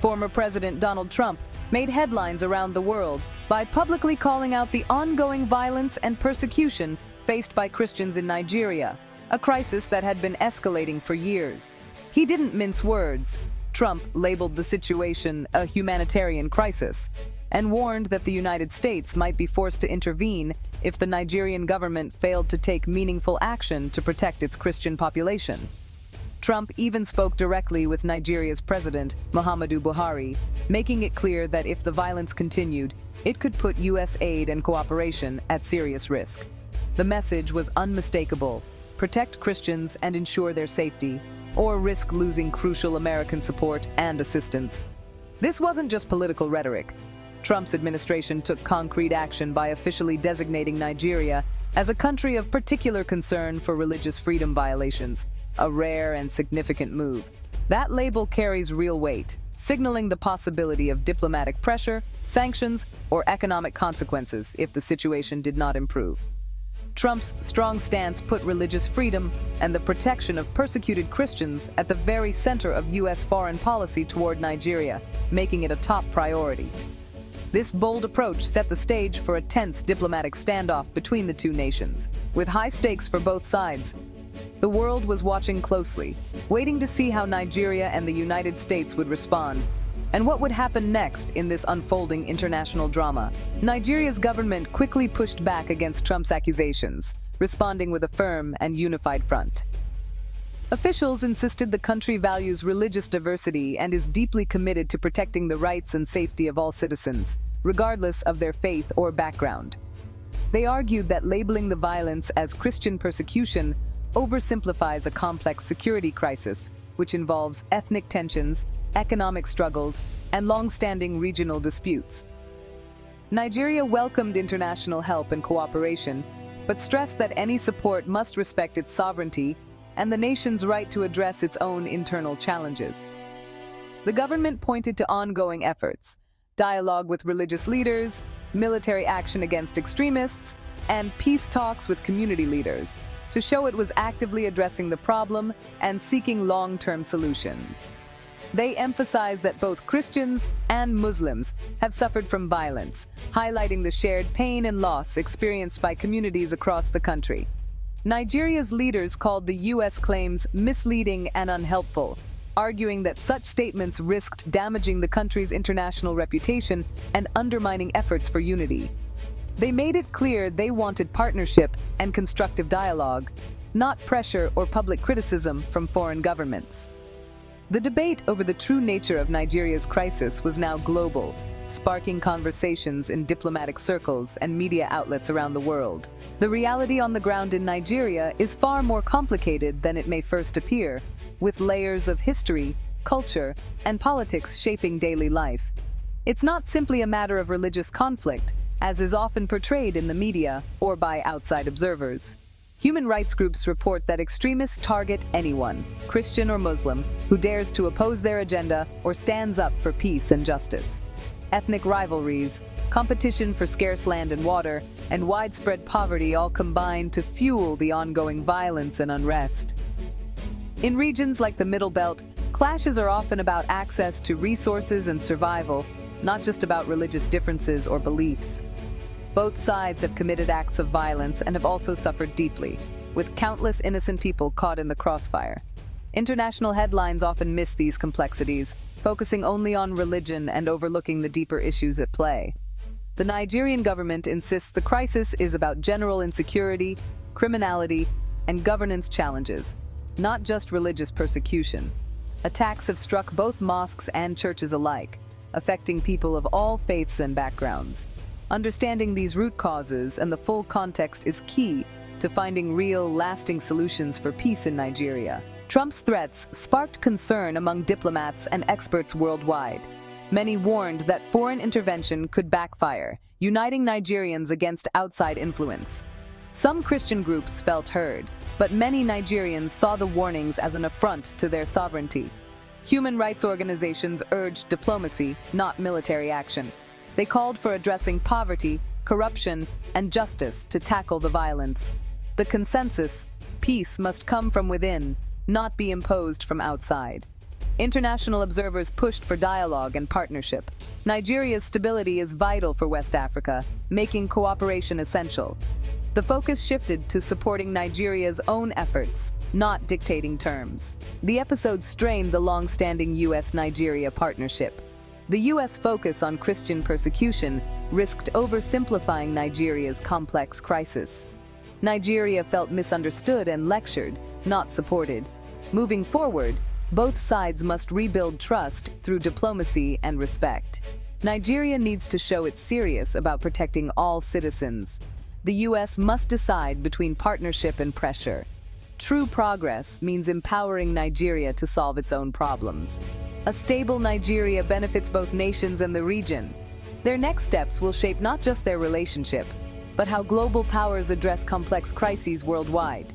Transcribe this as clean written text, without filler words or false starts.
Former President Donald Trump made headlines around the world by publicly calling out the ongoing violence and persecution faced by Christians in Nigeria, a crisis that had been escalating for years. He didn't mince words. Trump labeled the situation a humanitarian crisis and warned that the United States might be forced to intervene if the Nigerian government failed to take meaningful action to protect its Christian population. Trump even spoke directly with Nigeria's president, Muhammadu Buhari, making it clear that if the violence continued, it could put U.S. aid and cooperation at serious risk. The message was unmistakable: protect Christians and ensure their safety, or risk losing crucial American support and assistance. This wasn't just political rhetoric. Trump's administration took concrete action by officially designating Nigeria as a country of particular concern for religious freedom violations, a rare and significant move. That label carries real weight, signaling the possibility of diplomatic pressure, sanctions, or economic consequences if the situation did not improve. Trump's strong stance put religious freedom and the protection of persecuted Christians at the very center of U.S. foreign policy toward Nigeria, making it a top priority. This bold approach set the stage for a tense diplomatic standoff between the two nations, with high stakes for both sides. The world was watching closely, waiting to see how Nigeria and the United States would respond, and what would happen next in this unfolding international drama. Nigeria's government quickly pushed back against Trump's accusations, responding with a firm and unified front. Officials insisted the country values religious diversity and is deeply committed to protecting the rights and safety of all citizens, regardless of their faith or background. They argued that labeling the violence as Christian persecution oversimplifies a complex security crisis, which involves ethnic tensions, economic struggles, and long-standing regional disputes. Nigeria welcomed international help and cooperation, but stressed that any support must respect its sovereignty and the nation's right to address its own internal challenges. The government pointed to ongoing efforts, dialogue with religious leaders, military action against extremists, and peace talks with community leaders, to show it was actively addressing the problem and seeking long-term solutions. They emphasized that both Christians and Muslims have suffered from violence, highlighting the shared pain and loss experienced by communities across the country. Nigeria's leaders called the U.S. claims misleading and unhelpful, arguing that such statements risked damaging the country's international reputation and undermining efforts for unity. They made it clear they wanted partnership and constructive dialogue, not pressure or public criticism from foreign governments. The debate over the true nature of Nigeria's crisis was now global, sparking conversations in diplomatic circles and media outlets around the world. The reality on the ground in Nigeria is far more complicated than it may first appear, with layers of history, culture, and politics shaping daily life. It's not simply a matter of religious conflict, as is often portrayed in the media or by outside observers. Human rights groups report that extremists target anyone, Christian or Muslim, who dares to oppose their agenda or stands up for peace and justice. Ethnic rivalries, competition for scarce land and water, and widespread poverty all combine to fuel the ongoing violence and unrest. In regions like the Middle Belt, clashes are often about access to resources and survival, not just about religious differences or beliefs. Both sides have committed acts of violence and have also suffered deeply, with countless innocent people caught in the crossfire. International headlines often miss these complexities, focusing only on religion and overlooking the deeper issues at play. The Nigerian government insists the crisis is about general insecurity, criminality, and governance challenges, not just religious persecution. Attacks have struck both mosques and churches alike, affecting people of all faiths and backgrounds. Understanding these root causes and the full context is key to finding real, lasting solutions for peace in Nigeria. Trump's threats sparked concern among diplomats and experts worldwide. Many warned that foreign intervention could backfire, uniting Nigerians against outside influence. Some Christian groups felt heard, but many Nigerians saw the warnings as an affront to their sovereignty. Human rights organizations urged diplomacy, not military action. They called for addressing poverty, corruption, and justice to tackle the violence. The consensus: peace must come from within, not be imposed from outside. International observers pushed for dialogue and partnership. Nigeria's stability is vital for West Africa, making cooperation essential. The focus shifted to supporting Nigeria's own efforts, not dictating terms. The episode strained the long-standing U.S.-Nigeria partnership. The U.S. focus on Christian persecution risked oversimplifying Nigeria's complex crisis. Nigeria felt misunderstood and lectured, not supported. Moving forward, both sides must rebuild trust through diplomacy and respect. Nigeria needs to show it's serious about protecting all citizens. The U.S. must decide between partnership and pressure. True progress means empowering Nigeria to solve its own problems. A stable Nigeria benefits both nations and the region. Their next steps will shape not just their relationship, but how global powers address complex crises worldwide.